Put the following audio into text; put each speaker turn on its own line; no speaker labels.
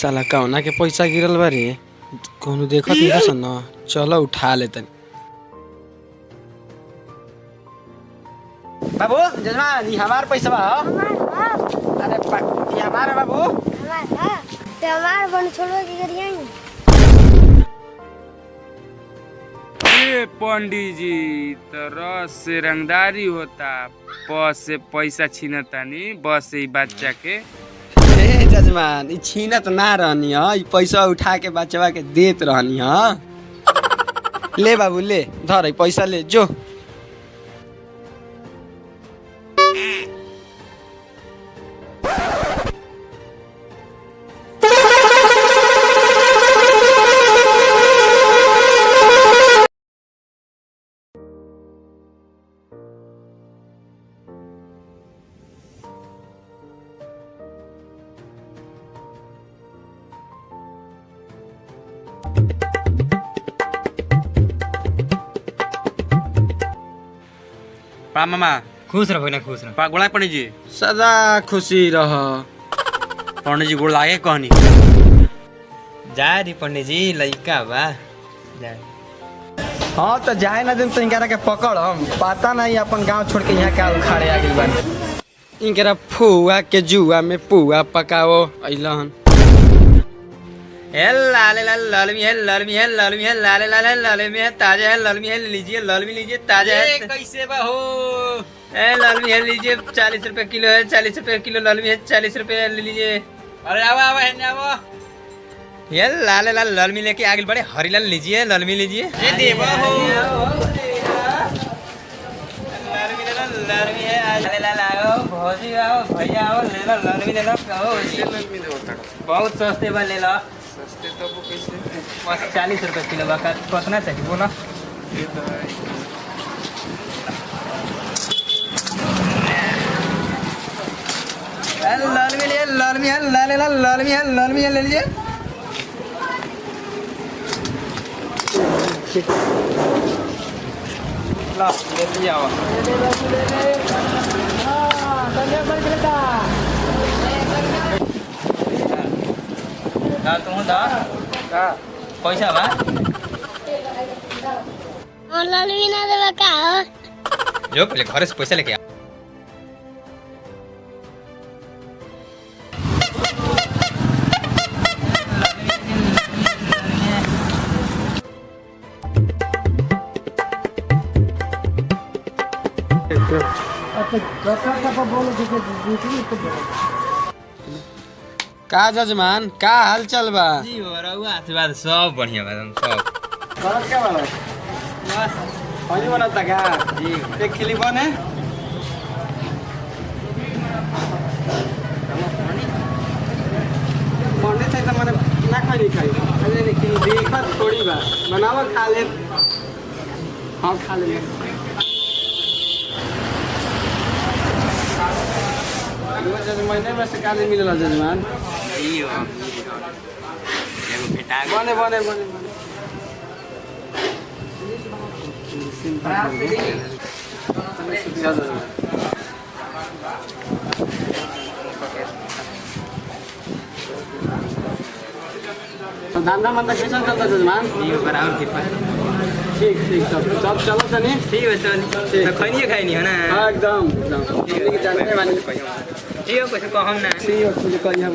साला कौना के पैसा गिरल बा रे कोनो देखत नहीं सन न चलो उठा लेतन। बाबू जजमान ये हमार पैसा बा। अरे ये हमारा बाबू
हमार बन छोड़ो की करिए।
ये पंडित जी तो रस से रंगदारी होता, प से पैसा छीनता नहीं, बस से बच्चा के।
ए जजमान ई छीनत ना रहनी ह, ई पैसा उठा के बचवा के देत रहनी ह। ले बाबू ले धर पैसा ले जो।
मामा
खुश रहो ना, खुश रहो।
गोला पंडित जी
सदा खुशी रह।
पंडित जी गोड़ लागे कहनी
जा दी पंडित जी लइका बा जा।
हाँ तो जाए ना दिन तो इनकरा के पकड़ हम पता नहीं अपन गांव छोड़ के यहाँ का उखाड़े आ गइल बानी। इनकरा फुआ के जुआ में पुआ पकाओ अइलन।
हे लाले लाल लालमी है, लालमी है, लालमी है, लाले लाल है, लालमी है, ताजा है, लालमी है, लीजिए लालमी लीजिए, ताजा है। कैसे बा हो? ए लालमी है लीजिए, 40 रुपए किलो है, 40 रुपए किलो लालमी है, 40 रुपए लीजिए। अरे आवा आवा है ना वो। ये लाले लाल लालमी लेके आगे बढ़े, हरी लाल लीजिए, लालमी लीजिए। ये देवा हो। लालमी ले लो, लालमी है, लाले लाल आओ, भौजी आओ, भैया आओ, ले लो लालमी ले लो, कहो बहुत सस्ते बा ले लो।
सस्ते तो वो कैसे
बस 40 रुपए किलो बा। कितना चाहिए बोला? लालमी ले, लालमी है, लाले लाल लालमी है, लालमी है ले लीजिए।
ला ले लिया
दा तुम दा
का
पैसा बा
और लालवी ना देबा का हो?
जो पहले घर से पैसा लेके आ।
का जजमान का हाल चल बा?
जी हो रहा आशीर्वाद सब बढ़िया बा सब।
बरत क्या वाला
बस
पानी बनाता का
जी
एक खिली बने मंडे से तो मैंने ना खाई खाई अरे लेकिन देखत थोड़ी बा बनावा खा ले। हाँ खा ले। महीने में से काले मिलेला जजमान।
जी हो एगो भेटा
बने बने बने बने तो धंधा मंदा कैसा चलता जजमान?
जी हो बराबर कृपा।
ठीक ठीक सब चलो तनी
ठीक है चल तो खैनी खाइनी है ना।
हाँ एकदम एकदम जानने वाले
ठीक हो कुछ कहम ना।
ठीक है कुछ करिए हम